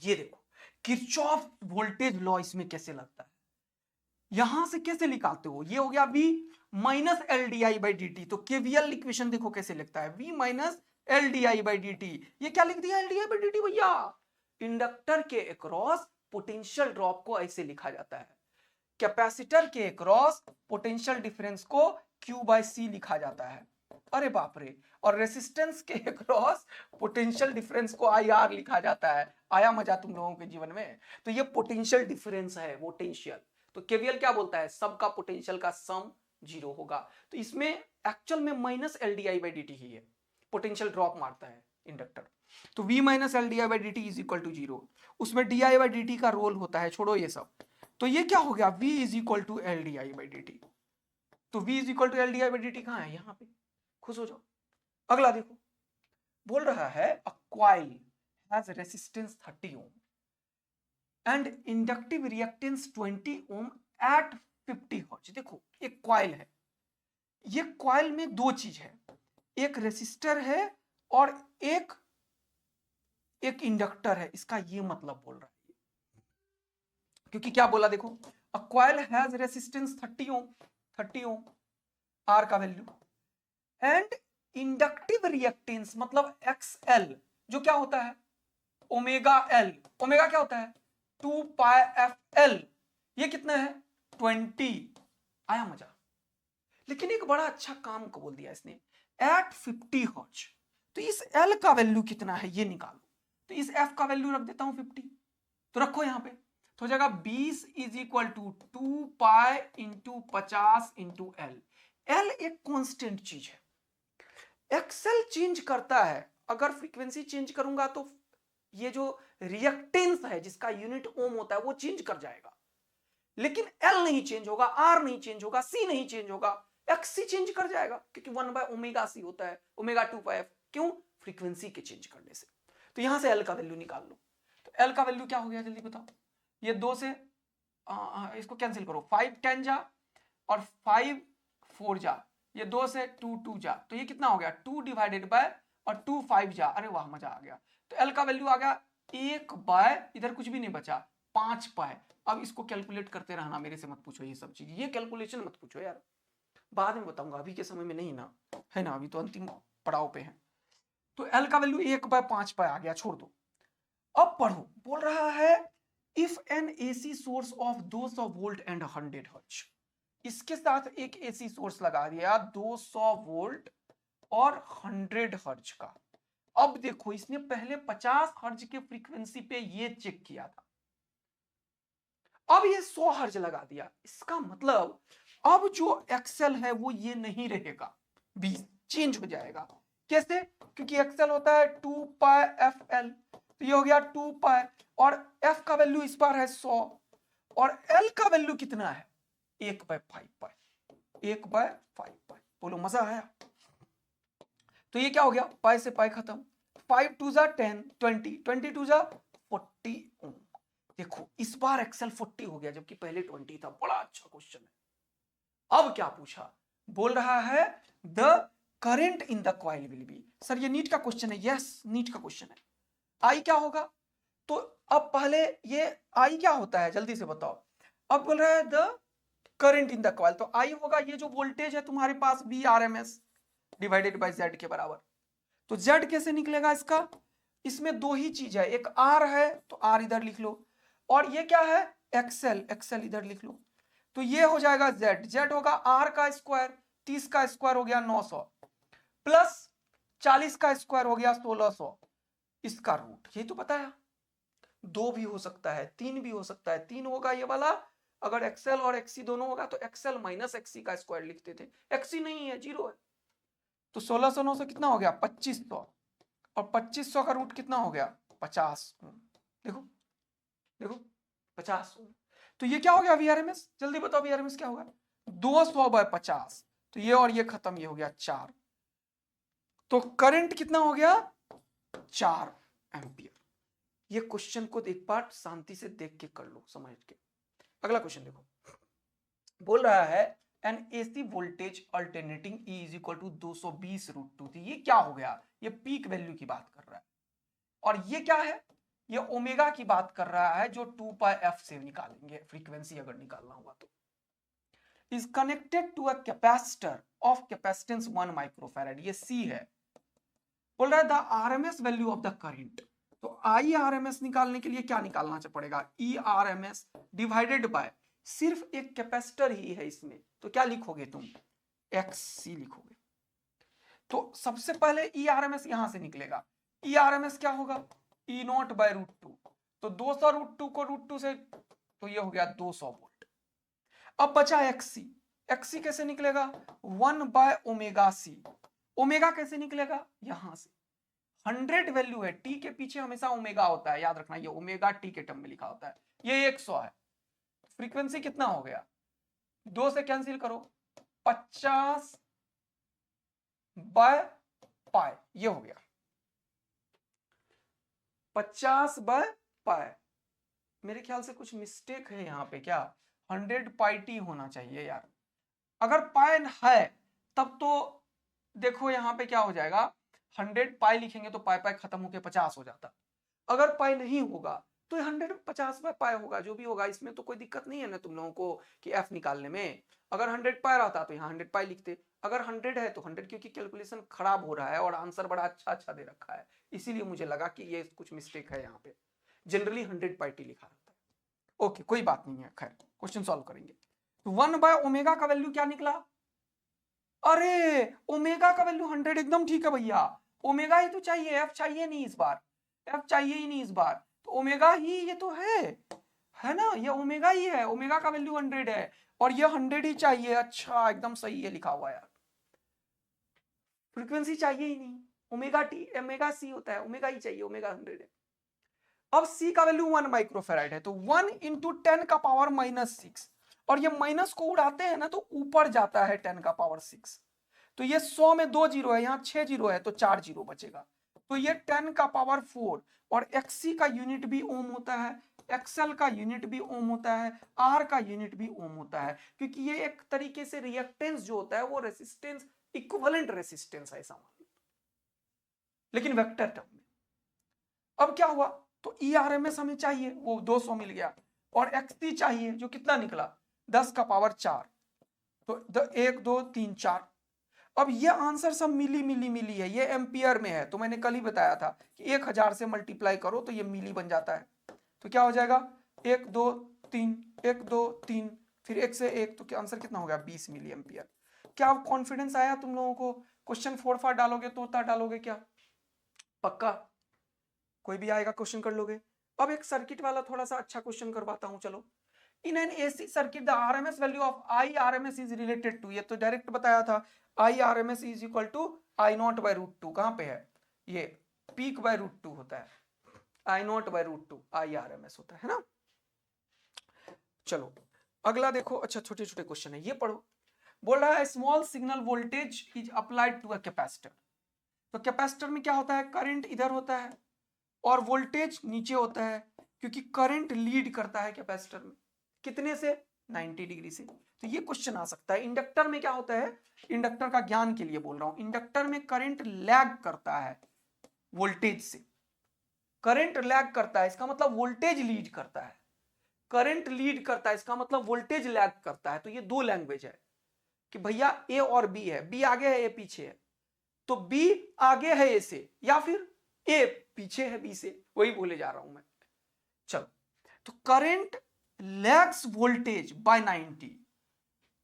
ये देखो किरचॉफ वोल्टेज लॉ इसमें कैसे लगता है, यहां से कैसे निकालते हो? ये हो गया v minus L D I by D T. तो केवीएल इक्वेशन देखो कैसे लिखता है, v minus L D I by D T. ये क्या लिख दिया? L D I by D T भैया। इंडक्टर के अक्रॉस पोटेंशियल ड्रॉप को ऐसे लिखा जाता है, कैपेसिटर के अक्रॉस पोटेंशियल डिफरेंस को Q बाय C लिखा जाता है। अरे बाप रे। और रेसिस्टेंस के अक्रॉस पोटेंशियल डिफरेंस को IR लिखा जाता है। आया मजा तुम लोगों के जीवन में? तो ये पोटेंशियल डिफरेंस है, पोटेंशियल। तो केवीएल क्या बोलता है? सबका पोटेंशियल का सम 0 होगा। तो इसमें एक्चुअल में minus L D I by D T ही है, पोटेंशियल ड्रॉप मारता है इंडक्टर। तो v minus L D I by D T is equal to 0। उसमें D I by D T का रोल होता है, छोड़ो ये सब। तो ये क्या हो गया? v is equal to L D I by D T. तो v is equal to L D I by D T कहां है? यहां पे। खुश हो जाओ। अगला देखो, बोल रहा है a coil has resistance 30 ohm and inductive reactance 20 ohm at 50 hertz. देखो एक कॉइल है, ये कॉइल में दो चीज है, एक रेसिस्टर है और एक इंडक्टर है। इसका ये मतलब बोल रहा है, क्योंकि क्या बोला देखो, a coil has resistance 30 ohm, 30 ohm R का वैल्यू, एंड इंडक्टिव रिएक्टेंस मतलब एक्सएल जो क्या होता है? Omega L. ओमेगा क्या होता है? 2 पाई एफ एल। ये कितना है? 20। आया मजा? लेकिन एक बड़ा अच्छा काम को बोल दिया इसने, एट 50 हर्ट्ज। तो इस एल का वैल्यू कितना है ये निकालो। तो इस एफ का वैल्यू रख देता हूं 50, तो रखो यहां पे। तो हो जाएगा 20 is equal to 2 pi into 50 into L. L एक कांस्टेंट चीज है, एक्सेल चेंज करता है। अगर फ्रीक्वेंसी चेंज करूंगा तो ये जो रिएक्टेंस है जिसका यूनिट ओम होता है वो चेंज कर जाएगा, लेकिन एल नहीं चेंज होगा, आर नहीं चेंज होगा, सी नहीं चेंज होगा, एक्स सी चेंज कर जाएगा, क्योंकि 1 बाय ओमेगा सी होता है, ओमेगा 2 पाई एफ। क्यों? फ्रीक्वेंसी के चेंज करने से। तो यहां से एल का वैल्यू निकाल लो। तो एल का वैल्यू क्या हो गया जल्दी बताओ? ये 2 से इसको कैंसिल करो, 5 10 जा और 5 4 जा, ये 2 से 2 2 जा, तो ये कितना हो गया? 2 डिवाइडेड बाय और 2 5 जा। अरे वाह मजा आ गया। तो एल का वैल्यू आ गया 1 बाय, इधर कुछ भी नहीं बचा, 5 पाए। अब इसको कैलकुलेट करते रहना, मेरे से मत पूछो ये सब चीज, ये कैलकुलेशन मत पूछो यार, बाद में बताऊंगा, अभी के समय में नहीं ना, है ना, अभी तो अंतिम पड़ाव पे है। तो एल का वैल्यू 1/5 पाए आ गया, छोड़ दो। अब पढ़ो, बोल रहा है if N AC source of 200 volt and 100 hertz, इसके साथ एक एसी सोर्स लगा दिया 200 वोल्ट और 100 हर्ट्ज का। अब देखो इसने पहले 50 हर्ट्ज के फ्रीक्वेंसी पे ये चेक किया था, अब ये 100 हर्ट्ज लगा दिया। इसका मतलब अब जो एक्सेल है वो ये नहीं रहेगा, बी चेंज हो जाएगा। कैसे? क्योंकि एक्सेल होता है 2 पाई एफ एल, तो ये हो गया 2 पाई, और एफ का वैल्यू इस बार है 100 और एल का वैल्यू कितना है? 1/5 पाई, 1/5 पाई। बोलो मजा आया? तो ये क्या हो गया, पाई से पाई खत्म, 5 2 जा 10, 20, 20 2 जा 40 ओम। देखो इस बार एक्सेल 40 हो गया जबकि पहले 20 था। बड़ा अच्छा क्वेश्चन है। अब क्या पूछा, बोल रहा है the current in the coil will be. Sir ये नीट का क्वेश्चन है। यस नीट का क्वेश्चन है। आई क्या होगा, तो अब पहले ये आई क्या होता है जल्दी से बताओ। अब बोल रहा है the current in the coil, तो आई होगा ये जो वोल्टेज है तुम्हारे पास V R M S divided by Z के बराबर। तो जेड कैसे निकलेगा इसका, इसमें दो ही चीज है, एक आर है तो आर इधर लिख लो, और ये क्या है एक्सेल, एक्सेल इधर लिख लो। तो ये हो जाएगा जेड, जेड होगा आर का स्क्वायर, 30 का स्क्वायर हो गया 900, प्लस 40 का स्क्वायर हो गया 1600, इसका रूट। यही तो बताया, 2 भी हो सकता है 3 भी हो सकता है। 3 होगा ये वाला, अगर एक्सेल और एक्सी दोनों होगा तो एक्सेल माइनस एक्सी का स्क्वायर लिखते थे, एक्सी नहीं है 0 है। तो 1600 900 कितना हो गया 2500, और 2500 का रूट कितना हो गया 50। देखो देखो 50। तो ये क्या हो गया वीआरएमएस, जल्दी बताओ वीआरएमएस क्या होगा, 200/50। तो ये और ये खत्म, ये हो गया 4। तो करंट कितना हो गया 4 एम्पियर। ये क्वेश्चन को एक बार शांति से देख के कर लो समझ के। अगला क्वेश्चन देखो, बोल रहा है an AC voltage alternating E is equal to 220/2। ये क्या हो गया, ये पीक वैल्यू की बात कर रहा है, और ये क्या है, ये ओमेगा की बात कर रहा है जो 2πf से निकालेंगे फ्रीक्वेंसी अगर निकालना हुआ तो। Is connected to a capacitor of capacitance 1 microfarad, ये C है। बोल रहा है the RMS value of the current. तो आई आरएमएस निकालने के लिए क्या निकालना पड़ेगा, ई आरएमएस डिवाइडेड बाय, सिर्फ एक कैपेसिटर ही है इसमें, तो क्या लिखोगे तुम XC लिखोगे। तो सबसे पहले ई आरएमएस यहां से निकलेगा, ई आरएमएस क्या होगा E0/√2, तो 200/√2 को √2 से, तो ये हो गया 200 वोल्ट। अब बचा XC, XC कैसे निकलेगा 1/ωc, ओमेगा कैसे निकलेगा यहां से, 100 वैल्यू है, टी के पीछे हमेशा ओमेगा होता है, याद रखना, ये ओमेगा टी के टर्म में लिखा होता है। ये 100 है, फ्रीक्वेंसी कितना हो गया, 2 से कैंसिल करो, 50/पाई, ये हो गया 50/पाई। मेरे ख्याल से कुछ मिस्टेक है यहाँ पे, क्या 100πt होना चाहिए यार। अगर पाई है तब तो देखो यहाँ पे क्या हो जाएगा, 100 पाई लिखेंगे तो पाई पाई खत्म होके 50 हो जाता। अगर पाई नहीं होगा तो 150/पाई होगा, जो भी होगा, इसमें तो कोई दिक्कत नहीं है ना तुम लोगों को कि एफ निकालने में। अगर 100 पाई रहता तो यहाँ 100 पाई लिखते, अगर 100 है तो 100, क्योंकि कैलकुलेशन खराब हो रहा है और आंसर बड़ा अच्छा अच्छा दे रखा है, इसीलिए मुझे लगा कि ये कुछ मिस्टेक है यहाँ पे। जनरली 100πt लिखा रहता है। ओके कोई बात नहीं है, खैर क्वेश्चन सॉल्व करेंगे। 1/ω का वैल्यू क्या निकला, अरे ओमेगा का वैल्यू 100, एकदम ठीक है भैया, ओमेगा ही तो चाहिए, एफ चाहिए नहीं इस बार, एफ चाहिए ही नहीं इस बार, तो ओमेगा ही ये तो है ना, ये ओमेगा ही है, ओमेगा का वैल्यू 100 है और ये 100 ही चाहिए। अच्छा एकदम सही है लिखा हुआ यार, फ्रीक्वेंसी चाहिए ही नहीं, ओमेगा टी ओमेगा सी होता है, ओमेगा ही चाहिए, ओमेगा 100 है। अब सी का वैल्यू 1 माइक्रोफेराड है, तो 1 × 10⁻⁻6, और ये माइनस को उड़ाते हैं ना तो ऊपर जाता है 10⁻6, तो ये 100 में 2 जीरो है, यहाँ 6 जीरो है तो 4 जीरो बचेगा, तो ये 10⁻4। और एक्सी का यूनिट भी ओम होता है, एक्सएल का यूनिट भी ओम होता है, आर का यूनिट भी ओम होता है, क्योंकि ये एक तरीके से रिएक्टेंस जो होता है वो रेसिस्टेंस, इक्विवेलेंट रेसिस्टेंस है ऐसा, लेकिन वेक्टर टर्म में। अब क्या हुआ, तो ई आर एम एस हमें चाहिए, वो 200 मिल गया, और एक्सटी चाहिए जो कितना निकला 10⁻4, तो 1 2 3 4। अब ये आंसर सब मिली है, ये एम्पियर में है, तो मैंने कल ही बताया था कि 1000 से मल्टीप्लाई करो तो ये मिली बन जाता है, तो क्या हो जाएगा 1 2 3 1 2 3, फिर 1 से 1, तो क्या आंसर कितना हो गया 20 मिली एम्पियर। क्या कॉन्फिडेंस आया तुम लोगों को, क्वेश्चन 4 5 डालोगे तो उतना डालोगे क्या, पक्का कोई भी आएगा क्वेश्चन कर लोगे। अब एक सर्किट वाला थोड़ा सा अच्छा क्वेश्चन करवाता हूं, चलो। In an AC circuit the RMS value of I RMS is related to, ये तो डायरेक्ट बताया था, I RMS is equal to I0/√2, कहां पे है ये पीक /√2 होता है, I0/√2 आई आरएमएस होता है ना। चलो अगला देखो, अच्छा छोटे छोटे क्वेश्चन है, ये पढ़ो। बोल रहा है small signal voltage is applied to a capacitor. तो कैपेसिटर में क्या होता है, करंट इधर होता है और वोल्टेज नीचे होता है, क्योंकि करंट लीड करता है कैपेसिटर में कितने से, 90 डिग्री से। तो ये क्वेश्चन आ सकता है। इंडक्टर में क्या होता है, इंडक्टर का ज्ञान के लिए बोल रहा हूं, इंडक्टर में करंट लैग करता है वोल्टेज से। करंट लैग करता है इसका मतलब वोल्टेज लीड करता है, करंट लीड करता है इसका मतलब वोल्टेज लैग करता है। तो ये दो लैंग्वेज है कि भैया ए और बी है, बी आगे है ए पीछे है, तो बी आगे है ए से या फिर ए पीछे है बी से, वही बोले जा रहा हूं मैं। चलो, तो करंट लैग्स वोल्टेज बाय 90।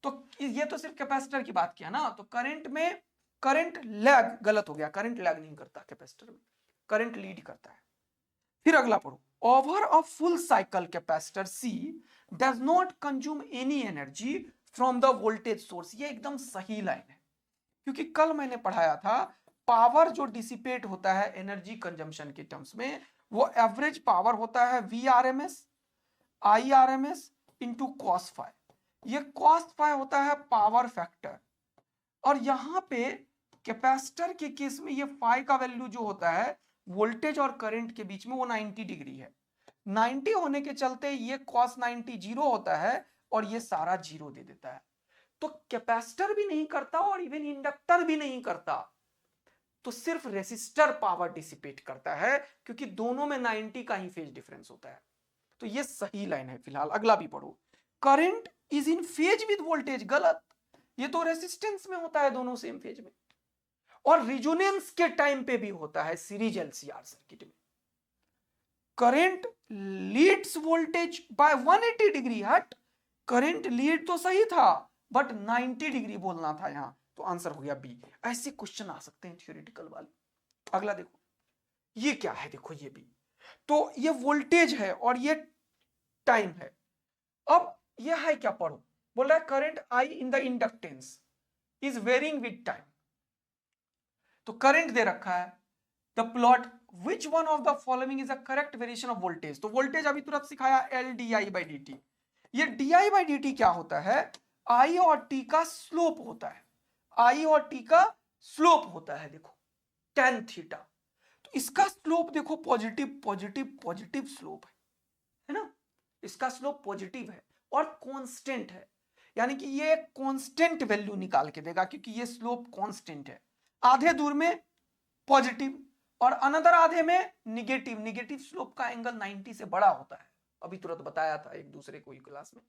तो ये तो सिर्फ कैपेसिटर की बात किया ना, तो करंट में करंट लैग गलत हो गया, करंट लैग नहीं करता कैपेसिटर में, करंट लीड करता है। फिर अगला पढ़ो, over a full cycle capacitor C does not consume any energy from the voltage source. ये एकदम सही लाइन है, क्योंकि कल मैंने पढ़ाया था पावर जो डिसिपेट होता है एनर्जी कंजम्पशन के टर्म्स में, वो एवरेज पावर होता है VRMS IRMS into cos phi. ये कॉस फाई होता है पावर फैक्टर, और यहां पे कैपेसिटर के केस में ये फाई का वैल्यू जो होता है वोल्टेज और करंट के बीच में, वो 90 डिग्री है। 90 होने के चलते ये cos 90 जीरो होता है और ये सारा जीरो दे देता है। तो कैपेसिटर भी नहीं करता और इवन इंडक्टर भी नहीं करता, तो सिर्फ रेसिस्टर पावर डिसिपेट करता है, क्योंकि दोनों में 90 का ही फेज डिफरेंस होता है। तो ये सही लाइन है। फिलहाल अगला भी पढ़ो, current is in phase with voltage, गलत, ये तो रेसिस्टेंस में होता है दोनों सेम फेज में, और रिजोनेंस के टाइम पे भी होता है सीरीज LCR सर्किट में। Current Leeds voltage bye 180 degree, हट, करंट लीड तो सही था बट 90 डिग्री बोलना था यहां, तो आंसर हो गया बी। ऐसे क्वेश्चन आ सकते हैं थ्योरेटिकल वाले। अगला देखो, ये क्या है, देखो ये भी, तो ये वोल्टेज है और ये टाइम है। अब यह है क्या, पढ़ो, बोल रहा है current I in the inductance is varying with time. तो करंट दे रखा है, the plot which one of the following is a correct variation of voltage. तो वोल्टेज अभी तुरंत सिखाया LdI/dt। ये di/dt क्या होता है, I और t का स्लोप होता है, I और t का स्लोप होता है, देखो tan थीटा। तो इसका स्लोप देखो पॉजिटिव पॉजिटिव पॉजिटिव स्लोप है ना, इसका स्लोप पॉजिटिव है और कांस्टेंट है, यानी कि ये कांस्टेंट वैल्यू निकाल के देगा, क्योंकि ये स्लोप कांस्टेंट है। आधे दूर में पॉजिटिव और अनदर आधे में निगेटिव, निगेटिव स्लोप का एंगल 90 से बड़ा होता है। अभी तुरंत बताया था एक दूसरे कोई क्लास में,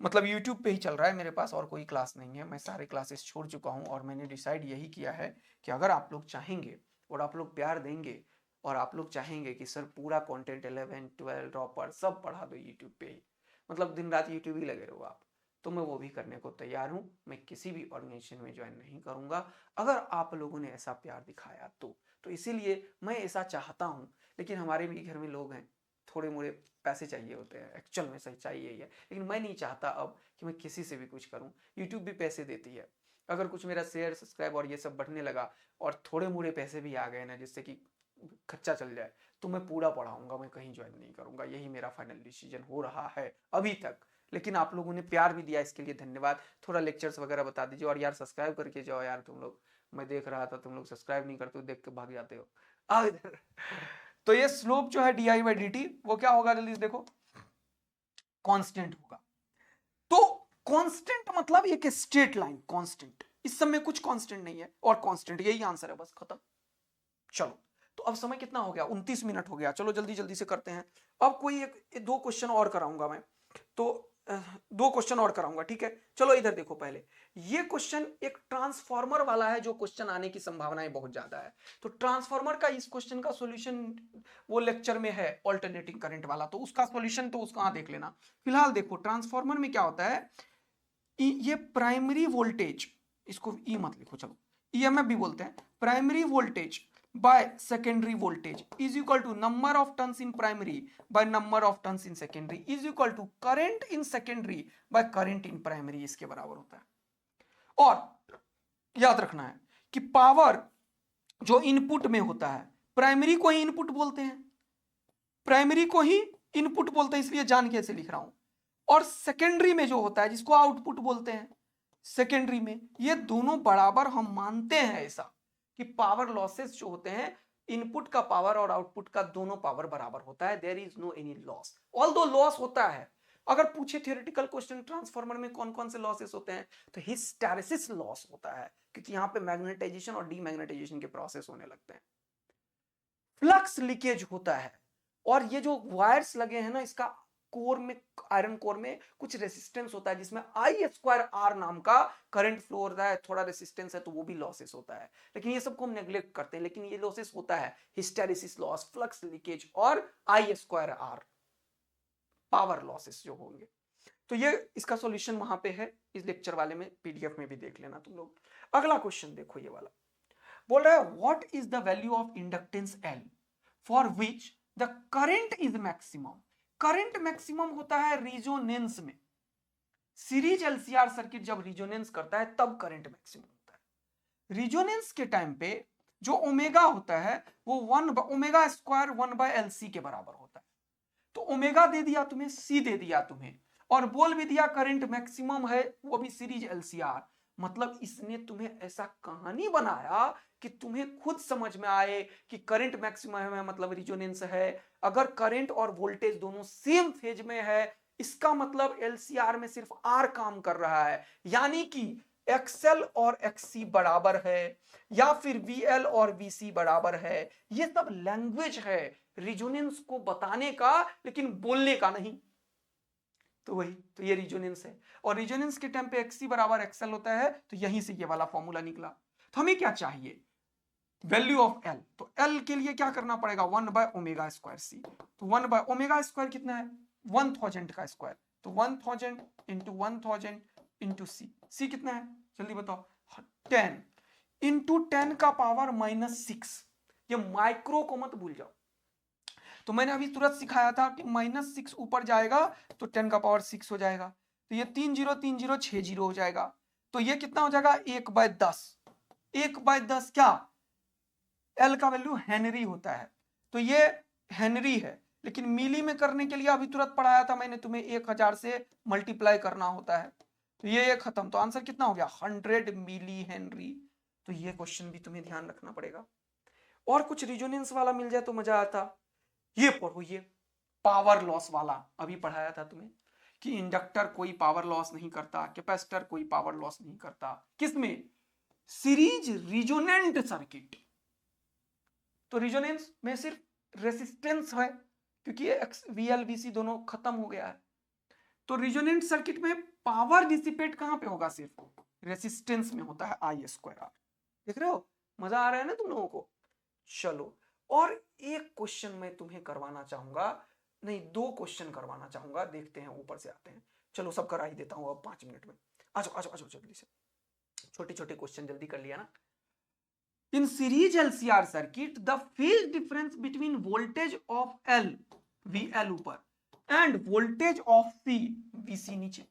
मतलब YouTube पे ही चल रहा है मेरे पास, और कोई क्लास नहीं है, मैं सारे क्लासेस छोड़ चुका हूं। और मैंने डिसाइड यही किया है कि अगर आप लोग चाहेंगे और आप लोग प्यार देंगे और आप लोग चाहेंगे कि सर पूरा कंटेंट 11 12 ड्रॉपर सब पढ़ा दो YouTube पे ही, मतलब दिन रात YouTube ही लगे रहो आप, तो मैं वो भी करने को तैयार हूँ। मैं किसी भी ऑर्गेनाइजेशन में ज्वाइन नहीं करूँगा अगर आप लोगों ने ऐसा प्यार दिखाया तो इसीलिए मैं ऐसा चाहता हूँ। लेकिन हमारे भी घर में लोग हैं, थोड़े मोड़े पैसे चाहिए होते हैं, एक्चुअल में सही चाहिए ही है, लेकिन मैं नहीं चाहता अब कि मैं किसी से भी कुछ करूं। यूट्यूब भी पैसे देती है, अगर कुछ मेरा शेयर सब्सक्राइब और ये सब बढ़ने लगा और थोड़े मोड़े पैसे भी आ गए ना, जिससे कि खर्चा चल जाए, तो मैं पूरा पढ़ाऊंगा, मैं कहीं ज्वाइन नहीं करूंगा। यही मेरा फाइनल डिसीजन हो रहा है अभी तक। लेकिन आप लोगों ने प्यार भी दिया, इसके लिए धन्यवाद। थोड़ा लेक्चर्स वगैरह बता दीजिए, और यार सब्सक्राइब करके जाओ यार तुम लोग, मैं देख रहा था तुम लोग सब्सक्राइब नहीं करते हो, देख के भाग जाते हो। आओ इधर। तो ये स्लोप जो है di/dt वो क्या होगा, जल्दी से देखो, कांस्टेंट होगा। तो कांस्टेंट मतलब एक स्ट्रेट लाइन कांस्टेंट, इस समय कुछ कांस्टेंट नहीं है और कांस्टेंट, यही आंसर है, बस खत्म। चलो, तो अब समय कितना हो गया, 29 मिनट हो गया। चलो जल्दी जल्दी से करते हैं। अब कोई एक दो क्वेश्चन और कराऊंगा मैं, तो दो क्वेश्चन और कराऊंगा, ठीक है। चलो इधर देखो, पहले ये क्वेश्चन एक ट्रांसफार्मर वाला है, जो क्वेश्चन आने की संभावनाएं बहुत ज्यादा है। तो ट्रांसफार्मर का इस क्वेश्चन का सॉल्यूशन वो लेक्चर में है, ऑल्टरनेटिंग करंट वाला, तो उसका सॉल्यूशन तो उसका देख लेना। फिलहाल देखो ट्रांसफार्मर में क्या होता है, ये प्राइमरी वोल्टेज, इसको ई मत लिखो, चलो EMF भी बोलते हैं, primary voltage by secondary voltage is equal to number of turns in primary by number of turns in secondary is equal to current in secondary by current in primary, इसके बराबर होता है। और याद रखना है कि पावर जो इनपुट में होता है, प्राइमरी को ही इनपुट बोलते हैं, प्राइमरी को ही इनपुट बोलते हैं, इसलिए जान के ऐसे लिख रहा हूं। और सेकेंडरी में जो होता है जिसको आउटपुट बोलते हैं, सेकेंडरी में ये दोनों बराबर हम मानते हैं ऐसा कि पावर लॉसेस जो होते हैं, इनपुट का पावर और आउटपुट का दोनों पावर बराबर होता है, there is no any loss, although loss होता है। अगर पूछे थियोरेटिकल क्वेश्चन ट्रांसफार्मर में कौन कौन से लॉसेस होते हैं, तो हिस्टैरिसीस लॉस होता है क्योंकि यहां पे मैग्नेटाइजेशन और डीमैग्नेटाइजेशन के प्रोसेस होने लगते हैं। फ्लक्स लीकेज होता है, और ये जो वायर्स लगे हैं ना, इसका कोर में, आयरन कोर में कुछ रेसिस्टेंस होता है जिसमें आई स्क्वायर आर नाम का करंट फ्लो होता है, थोड़ा रेसिस्टेंस है तो वो भी लॉसेस होता है, लेकिन ये सबको हम नेग्लेक्ट करते हैं, लेकिन ये लॉसेस होता है, हिस्टैरिसीस लॉस, फ्लक्स लीकेज और आई स्क्वायर आर पावर लॉसेस जो होंगे। तो ये इसका सॉल्यूशन वहां पे है, इस लेक्चर वाले में पीडीएफ में भी देख लेना तुम लोग। अगला क्वेश्चन देखो, ये वाला बोल रहा है what is the value of inductance L for which the current is maximum. Current maximum होता है रिजोनेंस में, सीरीज एलसीआर सर्किट जब रिजोनेंस करता है तब करंट मैक्सिमम होता है। रिजोनेंस के टाइम पे जो ओमेगा होता है वो ओमेगा स्क्वायर 1/LC के बराबर होता है। तो ओमेगा दे दिया तुम्हें, सी दे दिया तुम्हें, और बोल भी दिया करंट मैक्सिमम है, वो भी सीरीज एलसीआर। मतलब इसने तुम्हें ऐसा कहानी बनाया कि तुम्हें खुद समझ में आए कि करंट मैक्सिमम है मतलब रिजोनेंस है। अगर करंट और वोल्टेज दोनों सेम फेज में है, इसका मतलब एलसीआर में सिर्फ आर काम कर रहा है, यानी कि एक्सएल और एक्ससी बराबर है, या फिर वीएल और वीसी बराबर है। ये सब लैंग्वेज है रिजोनेंस को बताने का, लेकिन बोलने का नहीं। तो वही, तो ये रिजोनेंस है, और रिजोनेंस के टाइम पे एक्सी बराबर एक्सएल होता है, तो यहीं से ये वाला फॉर्मूला निकला। तो हमें क्या चाहिए, वैल्यू ऑफ एल। तो एल के लिए क्या करना पड़ेगा, 1/ओमेगा स्क्वायर सी। तो 1/ओमेगा स्क्वायर कितना है, 1000 का स्क्वायर, तो 1000 इंटू 1000 इंटू सी। सी कितना है जल्दी बताओ, 10 इंटू 10 का पावर -6। ये माइक्रो को मत भूल जाओ। तो मैंने अभी तुरंत सिखाया था कि -6 ऊपर जाएगा तो 10 का पावर 6 हो जाएगा, तो ये 3 0 3 0 6 0 हो जाएगा। तो ये कितना हो जाएगा, 1/10। 1/10 क्या, एल का वैल्यू हेनरी होता है, तो ये हेनरी है, लेकिन मिली में करने के लिए अभी तुरंत पढ़ाया था मैंने तुम्हें, 1000 से मल्टीप्लाई करना होता है। तो ये खत्म, तो आंसर कितना हो गया, 100 मिली हेनरी। तो ये क्वेश्चन भी तुम्हें ध्यान रखना पड़ेगा। और कुछ रिजोनेंस वाला मिल जाए तो मजा आता। ये पढ़ो, ये पावर लॉस वाला अभी पढ़ाया था तुम्हें कि इंडक्टर कोई पावर लॉस नहीं करता, कैपेसिटर कोई पावर लॉस नहीं करता, किसमें, सीरीज रिजोनेंट सर्किट। तो रिजोनेंस में सिर्फ रेसिस्टेंस है, क्योंकि वीएल वीसी दोनों खत्म हो गया है। तो रिजोनेंट सर्किट में पावर डिसिपेट कहां पे होगा, सिर्फ रेसिस्टेंस में होता है, आई स्क्वायर आर। देख रहे हो, मजा आ रहा है ना तुम लोगों को। चलो, और एक क्वेश्चन मैं तुम्हें करवाना चाहूंगा, नहीं 2 क्वेश्चन करवाना चाहूंगा, देखते हैं ऊपर से आते हैं। चलो सब करा ही देता हूं अब 5 मिनट में। आ जाओ आ जाओ आ जाओ जल्दी से, छोटे छोटे क्वेश्चन जल्दी कर लिया ना। In series LCR circuit, the phase difference between voltage of L, VL ऊपर, and voltage of C, VC नीचे।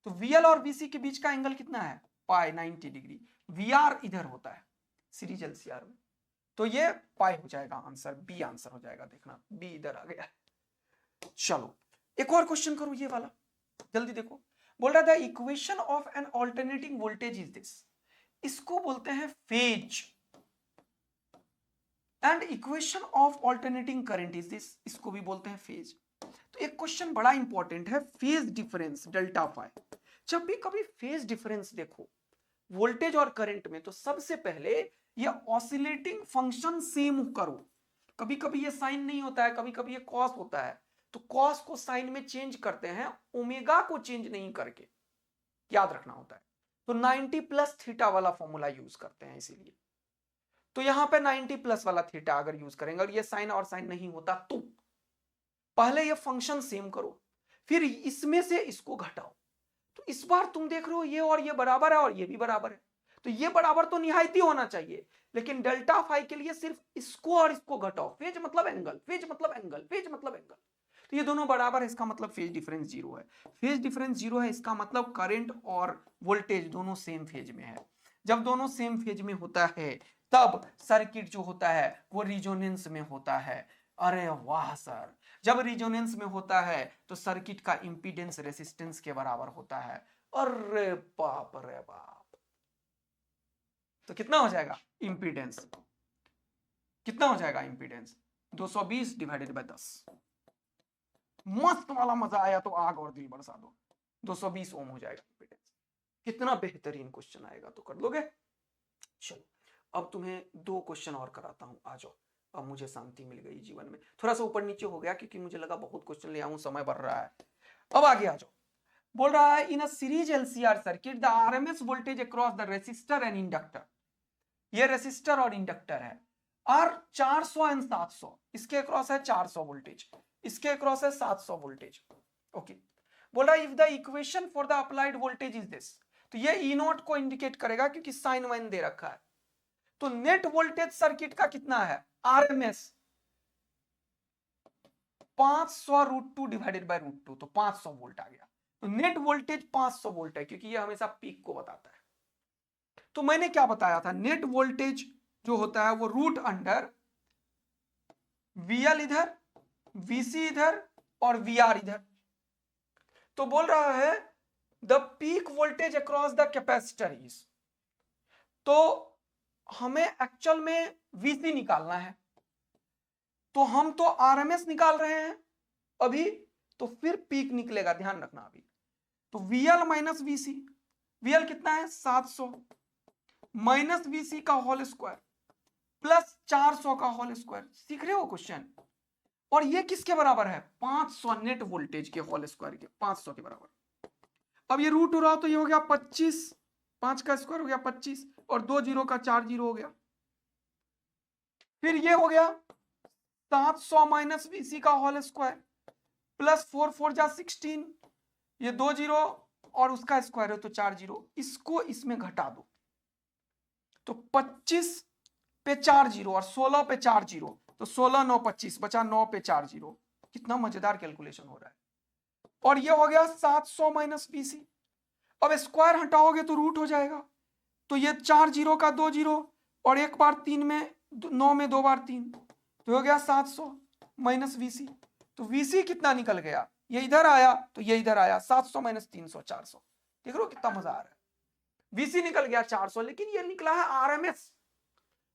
तो VL और VC के बीच का एंगल कितना है, पाई 90 डिग्री। VR इधर होता है सीरीज LCR में, तो ये पाई हो जाएगा आंसर, बी आंसर हो जाएगा। देखना बी इधर आ गया। चलो एक और क्वेश्चन करो, ये वाला जल्दी देखो। बोल रहा था equation of an alternating voltage is this, इसको बोलते हैं phase, and equation of alternating current is this, इसको भी बोलते हैं फेज। तो एक क्वेश्चन बड़ा इंपॉर्टेंट है, फेज डिफरेंस डेल्टा फाई। जब भी कभी फेज डिफरेंस देखो वोल्टेज और करंट में, तो सबसे पहले ये ऑसिलेटिंग फंक्शन सेम करो। कभी कभी ये साइन नहीं होता है, कभी कभी ये कॉस होता है, तो कॉस को साइन में चेंज करते हैं, ओमेगा को चेंज नहीं करके, याद रखना होता है। तो 90 प्लस थीटा वाला फॉर्मूला यूज करते हैं इसीलिए। तो यहां पे 90 प्लस वाला थीटा अगर यूज करेंगे और ये साइन और साइन नहीं होता, तो पहले ये फंक्शन सेम करो, फिर इसमें से इसको घटाओ। तो इस बार तुम देख रहे हो ये और ये बराबर है और ये भी बराबर है, तो ये बराबर तो निहायती होना चाहिए, लेकिन डेल्टा फाई के लिए सिर्फ इसको और इसको घटाओ। फेज मतलब एंगल, फेज मतलब एंगल, फेज मतलब एंगल, तो ये दोनों बराबर है, इसका मतलब फेज डिफरेंस 0 है। फेज डिफरेंस 0 है, इसका मतलब करंट और वोल्टेज दोनों सेम फेज में है। जब दोनों सेम फेज में होता है तब सर्किट जो होता है वो रिजोनेंस में होता है। अरे वाह सर, जब रिजोनेंस में होता है तो सर्किट का इंपीडेंस रेसिस्टेंस के बराबर होता है। अरे बाप रे बाप, तो कितना हो जाएगा इंपीडेंस, कितना हो जाएगा इंपीडेंस 220 डिवाइडेड बाय 10। मस्त वाला मजा आया तो आग और दिल बरसा दो, 220 ओम हो जाएगा इंपीडेंस। कितना बेहतरीन क्वेश्चन आएगा, तो कर लोगे? चलो अब तुम्हें 2 क्वेश्चन और कराता हूं, आ जाओ। अब मुझे शांति मिल गई जीवन में, थोड़ा सा ऊपर नीचे हो गया क्योंकि मुझे लगा बहुत क्वेश्चन ले आऊं, समय बढ़ रहा है। अब आगे आ जाओ। बोल रहा है in a series LCR circuit the RMS voltage across the resistor and inductor, ये रेसिस्टर और इंडक्टर है, आर 400 एंड 700, इसके अक्रॉस है 400 वोल्टेज, इसके अक्रॉस है 700 वोल्टेज। ओके, बोल रहा है if the equation for the applied voltage is this, तो ये ई नॉट को इंडिकेट करेगा क्योंकि साइन वाइन दे रखा है। तो नेट वोल्टेज सर्किट का कितना है आरएमएस 500√2 डिवाइडेड बाय √2, तो 500 वोल्ट आ गया। तो नेट वोल्टेज 500 वोल्ट है क्योंकि ये हमेशा पीक को बताता है। तो मैंने क्या बताया था, नेट वोल्टेज जो होता है वो रूट अंडर VL इधर, VC इधर और VR इधर। तो बोल रहा है the peak voltage across the capacitor is, तो हमें एक्चुअल में VC निकालना है, तो हम तो RMS निकाल रहे हैं अभी, तो फिर पीक निकलेगा, ध्यान रखना अभी। तो VL माइनस VC, VL कितना है 700 माइनस VC का होल स्क्वायर प्लस 400 का होल स्क्वायर, सीख रहे हो क्वेश्चन? और ये किसके बराबर है 500 नेट वोल्टेज के होल स्क्वायर के, 500 के बराबर। अब ये रूट हो रहा तो ये हो गया 25, 5 का स्क्वायर हो गया 25 और 2 जीरो का 4 जीरो हो गया। फिर ये हो गया 700 माइनस VC का होल स्क्वायर प्लस 4 4 जा 16, ये 2 जीरो और उसका स्क्वायर है तो 4 जीरो, इसको इसमें घटा दो तो 25 पे 4 जीरो और 16 पे 4 जीरो, तो 16 9 25 बचा 9 पे 4 जीरो। कितना मजेदार कैलकुलेशन हो रहा है। और ये हो गया 700 माइनस VC, अब स्क्वायर हटाओगे तो रूट हो जाएगा, तो ये 4 जीरो का 2 जीरो और एक बार 3 में 9 में 2 बार 3, तो हो गया 700 माइनस VC। तो VC कितना निकल गया, ये इधर आया तो ये इधर आया 700 माइनस 300 400। देख रहे हो कितना मजा आ रहा है। VC निकल गया 400, लेकिन ये निकला है RMS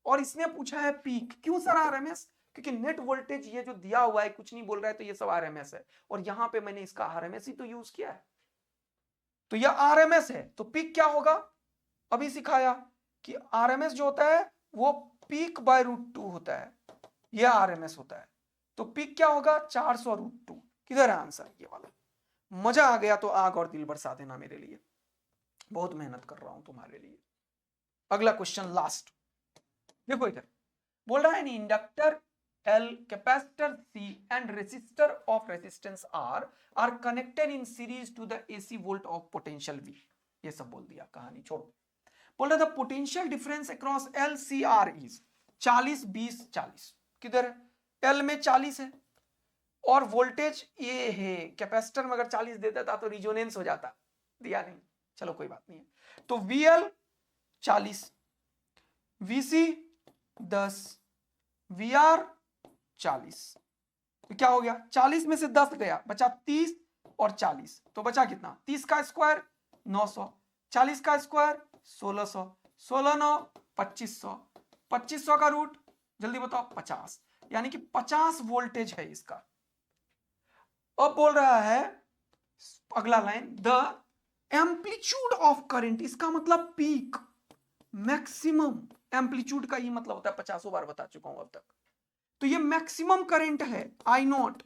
और इसने पूछा है पीक। क्यों सर RMS? क्योंकि नेट वोल्टेज ये जो दिया हुआ है कुछ नहीं बोल रहा है, तो ये सब RMS है और यहां पे मैंने इसका RMS ही तो यूज किया है, तो यह RMS है। तो पीक क्या होगा, अभी सिखाया कि RMS जो होता है वो पीक बाय √2 होता है, यह RMS होता है। तो पीक क्या होगा 400√2। किधर है आंसर, ये वाला। मजा आ गया तो आग और दिल बरसा देना मेरे लिए, बहुत मेहनत कर रहा हूं तुम्हारे लिए। अगला क्वेश्चन लास्ट देखो इधर, बोल रहा है inductor L, capacitor C and resistor of resistance R are connected in series to the AC volt of potential V। ये सब बोल दिया, कहानी छोड़ो। बोल रहा था potential difference across LCR is 40 20 40। किधर है, L में 40 है और वोल्टेज ये है, कैपेसिटर में अगर 40 दे देता तो रिजोनेंस हो जाता, दिया नहीं, चलो कोई बात नहीं है। तो VL 40, VC 10, VR 40, तो क्या हो गया 40 में से 10 गया, बचा 30 और 40, तो बचा कितना 30 का स्क्वायर 900, 40 का स्क्वायर 1600, 16 9 2500, 2500 का रूट जल्दी बताओ 50, यानी कि 50 वोल्टेज है इसका। अब बोल रहा है अगला line the amplitude of current, इसका मतलब पीक मैक्सिमम, एम्पलीट्यूड का ही मतलब होता है 50 बार बता चुका हूं अब तक। तो ये मैक्सिमम करंट है I0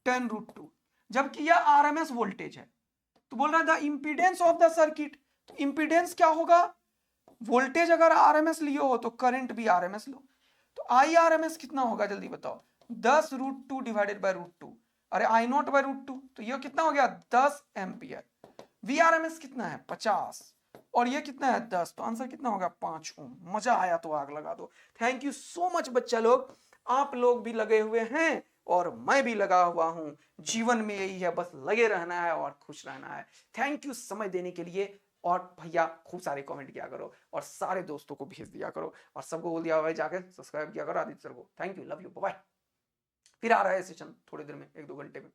10√2, जबकि यह RMS वोल्टेज है। तो बोल रहा है the impedance of the circuit, तो इंपीडेंस क्या होगा, वोल्टेज अगर RMS लियो हो तो करंट भी RMS लो, तो IRMS कितना होगा जल्दी बताओ 10√2 डिवाइडेड बाय √2, अरे I0 बाय √2, तो ये कितना हो गया 10 एम्पियर। VRMS कितना है 50 और ये कितना है 10, तो आंसर कितना होगा 5 ओम। मजा आया तो आग लगा दो। थैंक यू सो मच बच्चा लोग, आप लोग भी लगे हुए हैं और मैं भी लगा हुआ हूं। जीवन में यही है, बस लगे रहना है और खुश रहना है। थैंक यू समय देने के लिए, और भैया खूब सारे कमेंट किया करो और सारे दोस्तों को भेज दिया करो और सबको बोल दिया भाई जाके सब्सक्राइब किया करो आदित्य सर को। Thank you, love you, bye. फिर आ रहा है सेशन थोड़ी देर में, 1-2 घंटे में।